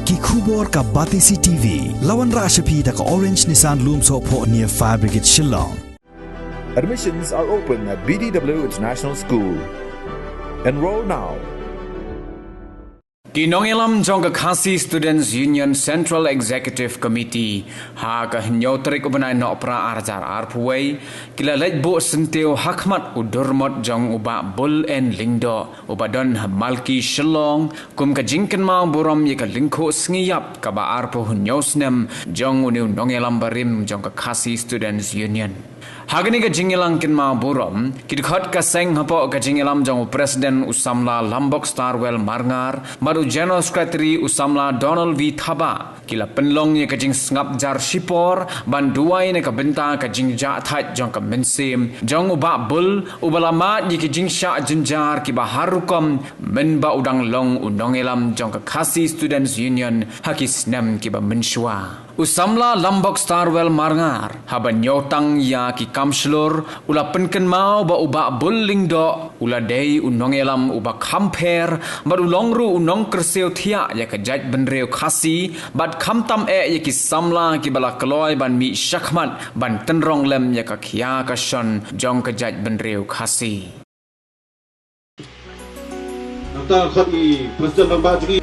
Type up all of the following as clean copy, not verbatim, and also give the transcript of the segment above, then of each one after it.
Ki khubor ka Batisi TV. Lawan Rashapi da ka Orange Nissan Lumso po near Fire Brigade Shillong. Admissions are open at BDW International School. Enroll now. Kinongilam jong ka Khasi Students Union Central Executive Committee ha ka nyotrik ubanay no pra arjar arpuway kilalaj bo senteo hakmat udurmot jong uba bul en lingdo ubadon malki shillong kum ka jingken ma buram ye ka lingko sngiap ka ba arpu nyosnem jong uniu nongelam barim jong ka Khasi Students Union. Hagani ka jingilang kinma burom kidkhot ka seng hapo ka jingilam jong Presiden Usamla Lambok Starwell Marngar maru General Secretary Usamla Donald V Thaba kila penlong ye ka jing ngap jar shipor ban duai ne ka benta ka jing ja that jong ka mensim jong uba bul ubalama ye ka jing sha jinjar ki baharukom men ba udang long unongelam jong ka Khasi Students Union hakis nem ki ba menshwa Usamla Lambok Starwell Marngar haba nyotang ya ki kamslur ula penken mau ba uba bulling do ula dei unongelam uba kamper ba ulongru unong kerseu thia ya ka jaj benreu Khasi bat kamtam ya ki samla ki bala kloy ban mi shakmat ban tenrong lem ya ka khia ka shon jong ka jaj benreu Khasi. Nata khati Presiden Lambak Jegi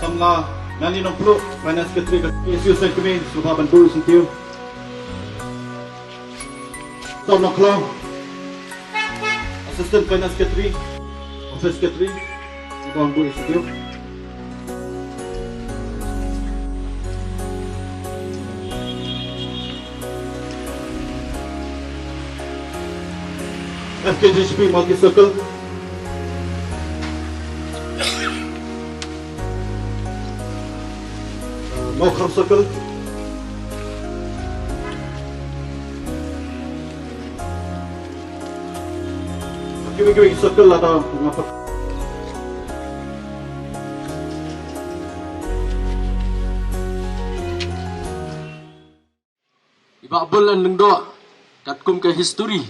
Samla Nani Nomplo Finance Secretary KSU Sen Kemin Subha Bantul Sentiu Tom Noklo Assistant Finance Secretary Office Secretary Subha Bantul Sentiu FKGCP Multi Circle Mokhram Circle Kiwi Circle ada mengapa Iba bulan lengdo katkum ke history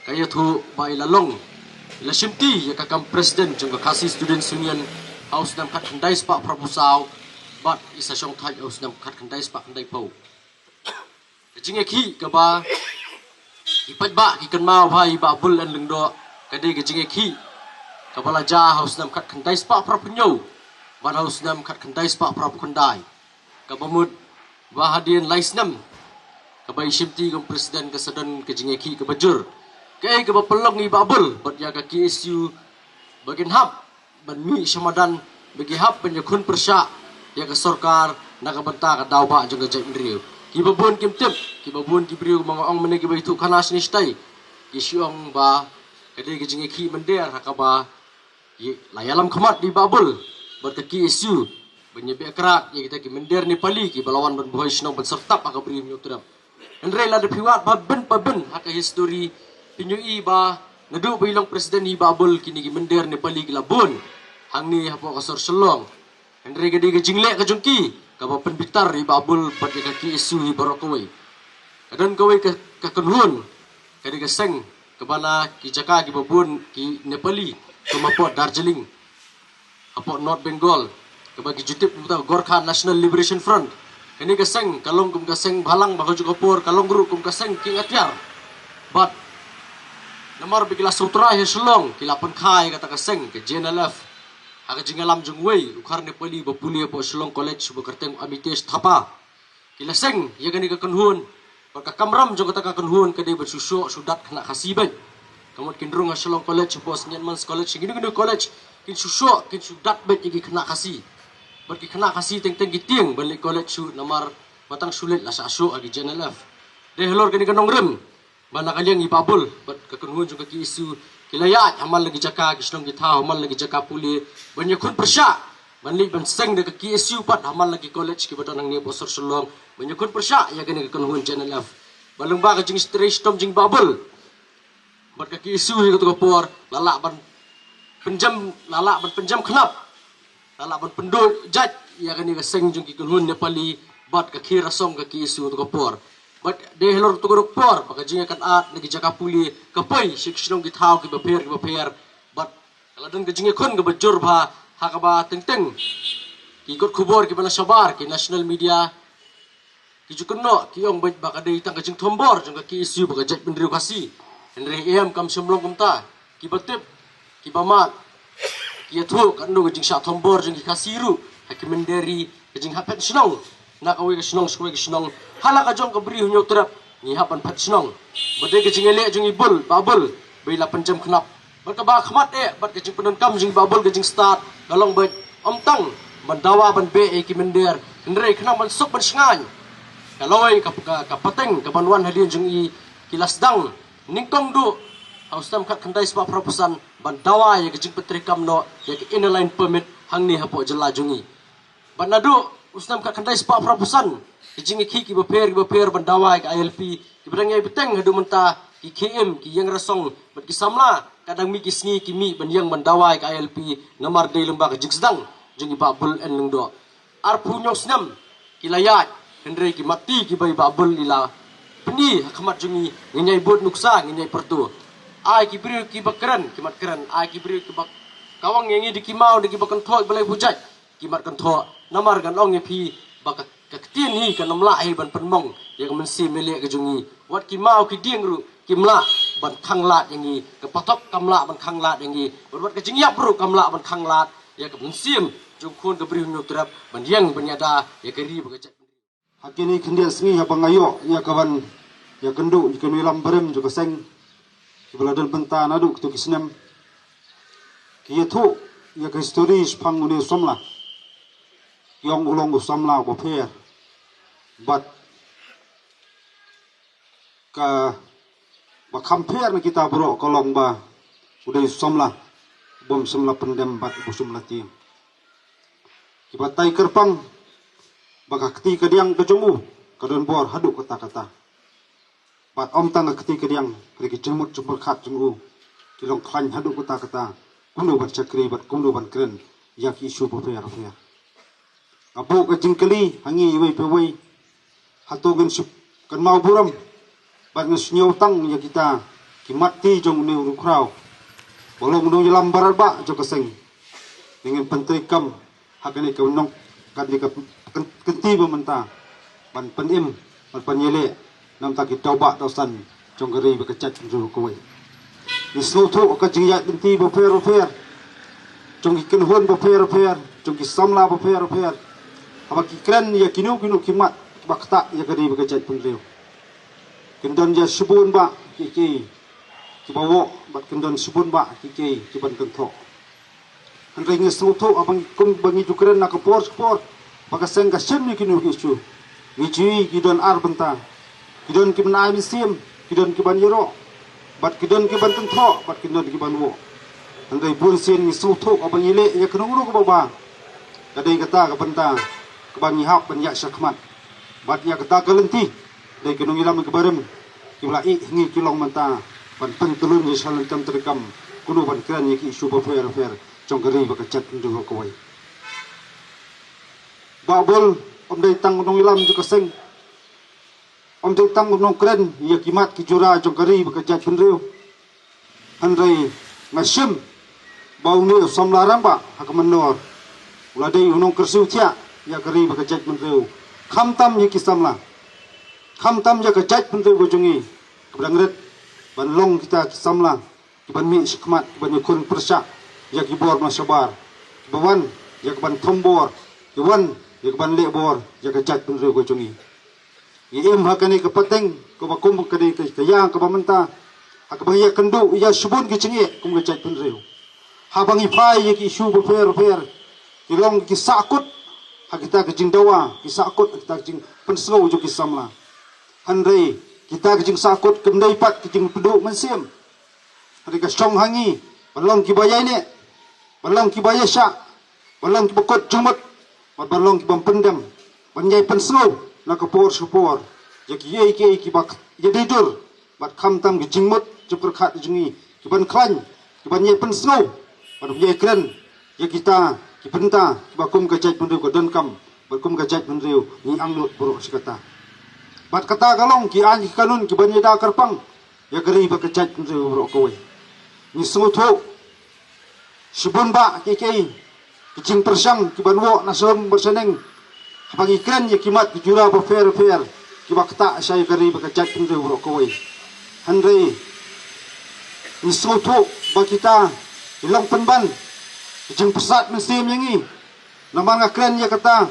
kaya tu bai lalong ila shimti ya kakam Presiden jong Khasi Students Union House nam kat handai spa proposal but isa syong thai aus nam khat khandai spa khandai po jinge khi ka ba ipat ba ki kan mau bhai ba bul an lengdo ka de ke jinge khi ka bala ja haus nam khat khandai spa prap nyo ban haus nam khat khandai spa prap khandai ka bamut ba hadien lais nam ka bai shimti kom Presiden ka sadan ka jinge khi ka bajur ka ba pelong ni ba bul bat ya ka KSU bagian hab ban mi samadan bagi hab penyakun persya ya ke sarkar nakabanta ka daw ba jong gajay mriu ki babun kim tip ki babun ki briu mga ong mene ki baitu khanas ni stay ki siong ba kade ki jingi khi mender hakaba layalam khamat di babul ber ka KSU benyebe akrak ya kita ki mender ni pali ki balawan ban boy snong ban sertap ka briu nyutram andre la de piwat ba ben haka history pinyui ba nadu bilong Presiden ni babul kini ki mender ni pali ki labun hang ni hapo ka sorselong Andre gede ke jingle ke jongki ka ba penbitar i babul pat ka KSU hi barokoi kadon kowe ke kenhun kade ke seng ke bala ki jaka ki babun ki Nepali ke mapot Darjeeling apot North Bengal ke bagi jutip buta Gorkha National Liberation Front kene ke seng kalong kum ke seng balang ba juga por kalong guru kum ke seng king atyar but nomor bikila sutra he selong kilapan khai kata ke seng ke JNLF aga jingalam jungwei ukhar Nepali bapuli po Shillong College subakarteng Amitesh Thapa kilaseng ya gani ka kanhun ka kamram jong ka kanhun ka de bersusu sudat kena khasiben kamot kindrung Shillong College po Nyanmans College gini college kin susu kin sudat bet igi kena khasi berki kena khasi teng giting balik college su namar batang sulit la sasu agi JNLF de helor gani kanong rem bana kaliang ibabul bat ka kanhun jong ka KSU kilayat hamal lagi jaka kisnong kita hamal lagi jaka puli banyak kun persya banli ban seng de KSU pat hamal lagi college ki badan ni bosor selong banyak kun persya ya gani kan hun JNLF balung ba ka jing straight tom jing babul bat ka KSU hi ka por lalak ban penjam kenap lalak ban pendul jaj ya gani ka seng jung ki kun hun Nepali bat ka kira song ka ki isu to por bat de helor to gorok por baka jinga kan at nagi jaka puli ka poi siksinong ki thau ki ba per bat kaladan ka jinga kon ka bajur bha ha ka ba teng ki got khubor ki bana sabar ki national media ki jukono ki ong baka de tang ka jing thombor jong ka ki isu baka jet pendriu kasi henry em kam semlong kumta ki batip ki bamat ki athu kan no ka jing sha thombor jong ki kasiru hakimenderi ka jing hapet snong nak awi ke senong skwe ke senong hala ka jong ka beri hunyo terap ni hapan phat senong bade ke jingele jong ibul babul bei 8 jam khnap bat ka ba khmat bat ke jing penon kam jing babul ke jing start galong bet om tang ban dawa ban be e ki mender ndre khnam ban sok ban sngan kaloi ka pateng ka banwan halin jong i kilas dang ningkong du haustam khat khandai spa proposan ban dawa ye ke jing petri kam no ye ke inline permit hangni hapo jela jongi ban nadu usnam ka kandai spa prapusan kijing ki baper bandawai ka ILP ki berang ai beteng hadu menta ki KM ki yang rasong bat ki samla kadang mi ki sni ki mi ban yang bandawai ka ILP namar dei lemba ka jigsdang jingi babul en lungdo arpu nyos nam ki layat hendrei ki mati ki bai babul lila peni hakmat jungi ngenyai bot nuksa ngenyai pertu ai ki bri ki bakran ki mat kran ai ki bri ki bak kawang ngengi di ki mau di ki bakan thoi balai hujat ki mat kan tho namar gan ong epi baka kaktin hi kan namla ai ban penmong yang mensi mele ke jungi wat ki mau ki ding ru ki mla ban khanglat yangi ke patok kamla ban khanglat yangi wat ke jingyap ru kamla ban khanglat ya ke mensim jung khun ke bri nu trap ban yang banyada ya ke ri baka hakini khendia sngi ha bangayo ya kawan ya kendu ikan wilam berem juga seng kibaladan benta nadu tu kisnem ki yathu ya ke stories pangune somla yang ulong samla ko pher but ka ba compare na kita bro kolong ba udai samla bom samla pendem bat busum lati kibatai kerpang bakakti kadiang kejemu kadon bor hadu kata-kata bat om tang kati kadiang riki jemut jumur khat jemu kilong klan hadu kata-kata kundu bat cakri bat kundu ban kren yak isu bo pher abu ka jingkeli hangi wei pe wei hatu gen sup kan mau buram ban ngesnyo tang ya kita kimati jong ne uru krau bolong dong jalam barba jo keseng dengan pentri kam hakane ka nong kan ka kenti bementa ban penim ban penyele nam ta ki toba dosan jong geri bekecat jo ko wei ni slutu ka jingya kenti bo fer jong iken hon bo fer jong ki samla bo fer apa kikran ya kinu kimat bakta ya kadi bekerja pengliu kendon ya subun ba kiki kibawo bat kendon subun ba kiki kiban kentho andai ngesuto abang kum bangi jukran nak por baka seng ka sem ni kinu kisu wiji kidon ar benta kidon kiban sim kidon kiban yero bat kidon kiban kentho bat kidon kiban wo andai bun sen ngesuto abang ile ya kenuru ko baba kadai kata ka benta kebanyi hak banyak syakmat bat ya kata kelenti dai kenung ilam kebarem kibla i ngi kilong menta ban pentulun ni salan tam terkam kuno ban kran ki isu fer jong geri bekecat ndu ko wai babul om dai tang nong ilam ju keseng om dai tang nong kran ya kimat ki jura jong geri bekecat penriu andai ngasim bau ni samlarang ba hak menor uladai unong kersu tia ya keri bekerja menriu khamtam ye kisamla khamtam ya kerja menriu gojongi kebrangret ban long kita kisamla kiban mi sikmat kiban yakun persya ya kibor masabar kiban ya kiban thombor kiban ya kiban lebor ya kerja menriu gojongi ye em hakani kepateng ko bakum kadi kayang ko bamenta akbang ya kendu ya subun kicenge kum kerja menriu habang ifai ye ki isu fer kilong kisakut kita kejing dawa kisakut kita kejing pensau jo kisamla handai kita kejing sakut kemdai pat kejing peduk mensim hari ka song hangi balong kibaya ni balong kibaya syak balong kibakot jumut balong kibam pendam banjai pensau nak por supor je kiye kibak je didur bat khamtam kejing mut je perkhat jungi kiban klan kiban ye pensau bat ye kren ye kita kipenta bakum kecai pendu ko don kam berkum gajat penriu ni anglut buruk sekata. Bat kata galong ki an ki kanun ki banyeda karpang ya geri bakajat penriu buruk kowe. Ni sungutho subun ba ki kei ki jing persang ki banwo nasom berseneng bagi kren ya kimat ki jura ba fair ki bakta saya geri bakajat penriu buruk kowe. Handai ni sungutho ba kita ilang penban ki jing pesat mesim yangi naman nga kren ya kata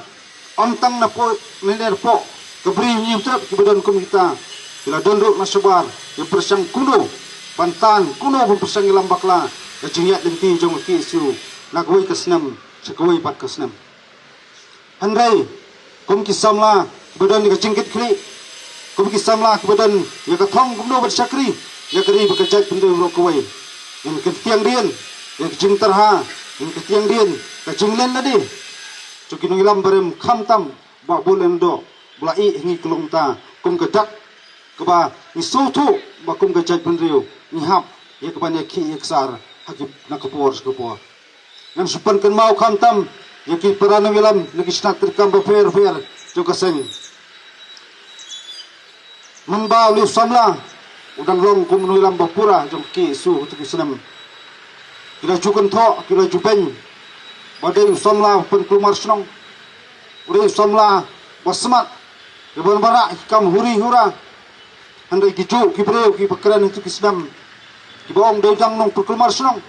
ontang na po niner po keberi nyim trap ki badan kum kita bila dondok na sebar yang persang kuno pantan kuno pun persang ilam bakla kajingyat denti jong ki isu na kuwi kesnam sekuwi pat kesnam handai kum ki samla badan ni kajingkit kri kum ki samla ki badan ya kathong kum no bersakri ya kri bekajat pendu ro kuwi in ketiang dien ya jing terha in ketiang dien kajinglen tadi cukin ngilam barem khamtam ba bulen do bulai hingi kelongta kum gedak keba isutu ba kum gajat penriu ni hap ye kebanya ki iksar hakip nakapor skapor ngan supan kan mau khamtam ye ki perana ngilam lagi snat terkam ba fair juga seng membau li samla udang long kum ngilam ba pura jom ki su tu senam kila jukun tho kila jupen badai samla pen kumar senong uri samla basmat kebon bara kam huri hura andai kiju kibreu ki pakran itu kisdam ki boong dang nong kumar senong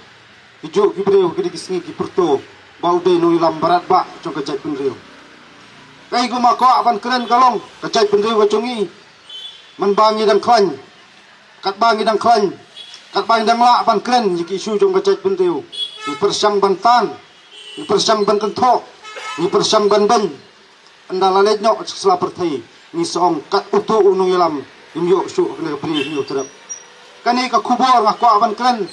kiju kibreu ki kisngi ki perto bau de no ilam barat ba jong kajai penriu kai guma ko apan keren kalong kajai penriu wajongi man bangi dang klan kat bangi dang klan kat bangi dang la apan keren ki isu jong kajai penriu di persang bantan ni persang ban kentho ni persang ban anda lalet nyok sela perthai ni song kat utu unung ilam imyo su kena pri imyo terap kani ka kubor ngako aban kren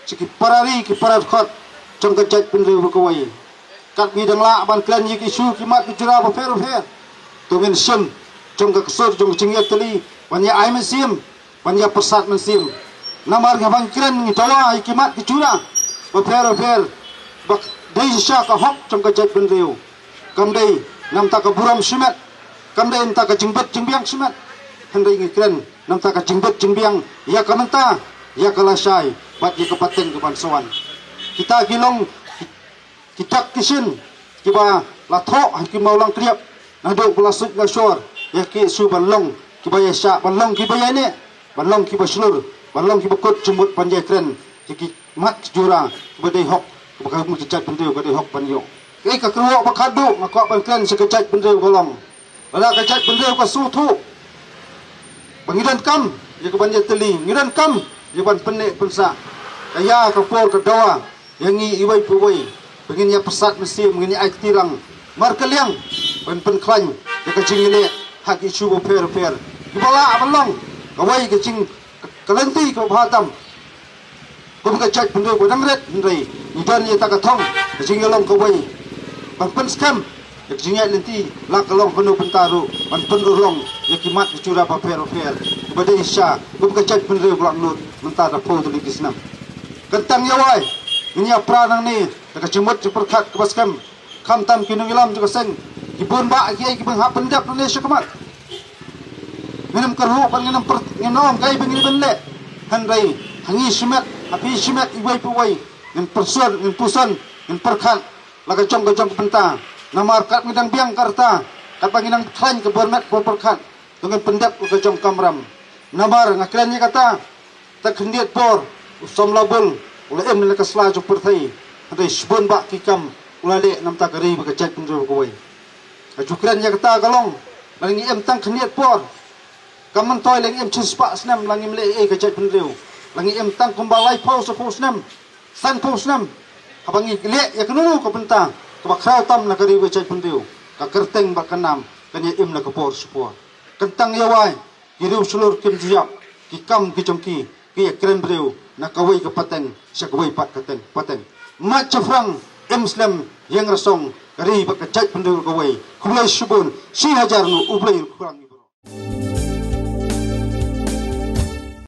siki parari ki parat khot jong kajat penriu kawai kat bidang la aban kren yiki su kimat jura ba fer tungin sem jong ka kesur jong cingyat tali banya ai mesim banya persat mesim namar ngabang kren ni tawa kimat jura ba fer bak dai sya ka hok trong ka jat penriu kam dai nam ta ka buram simet kam dai ta ka jingbat jingbiang simet handai ngi kren nam ta ka jingbat jingbiang ya ka menta ya ka lasai bat ya ka pateng ke bansawan kita gilong kita kisin kiba la tho ki maulang kriap nado pelasuk ngasor ya ki su banlong kiba ya sya banlong kiba ya ne banlong kiba slur banlong kiba kot jumut panjai kren ki mat jura kiba dai hok bakal mu kejat penriu ka hok panyo kai ka kruo bakadu ngako ban se kejat penriu kolong ala kejat penriu ka sutu bangidan kam ye ka banja teli ngidan kam ye ban penne pensa kaya ka por ka dawa yangi iwai puwai bangin ya pesat mesim ngini ai tirang mar kaliang ban pen klan ye ka jingile hak isu bo fer kibala abalong kawai ka jing kalenti ka bhatam kum kejat penriu badang ret ndai idan ye tak thong jingalong kawai ban pen skam yak jingai lenti la kalong penu pentaru ban pen urong yakimat cura pa fer bade isya kum kajat penriu blak lut menta da po tu kisnam kentang yawai nya pranang ni ka jimut perkhat ke baskam khamtam kinungilam juga seng ibun ba kiai ki bang pendap ni syakamat minum kerhu ban nginom kai bengini benle handai hangi simet api simet iwai puwai in persuan in pusan in perkhat laga jong penta namar kat ngidang biang karta kat panginang klan ke bormet po perkhat dengan pendap ke jong kamram namar ngaklannya kata tak hendiat por usom labul ula em le kasla jo perthai adai shbon ba kikam ula le nam ta kari ba kajat penriu kawai ajukrannya kata galong langi em tang hendiat por kaman toy langi em chispa snam langi mle e kajat penriu langi em tang kumbalai pau so snam san pusnam abangi le ya kenu ko penta ko bakrau tam na kari we chai pendiu ka kerteng bakanam kanya im na kapor supor kentang yawai yiru sulur kim juyap ki kam ki jongki ki kren breu na kawai ka pateng sa kawai pat kateng pateng ma chafrang muslim yang rasong kari ba ka chai pendiu kawai kulai subun si hajar nu ublai kurang ibro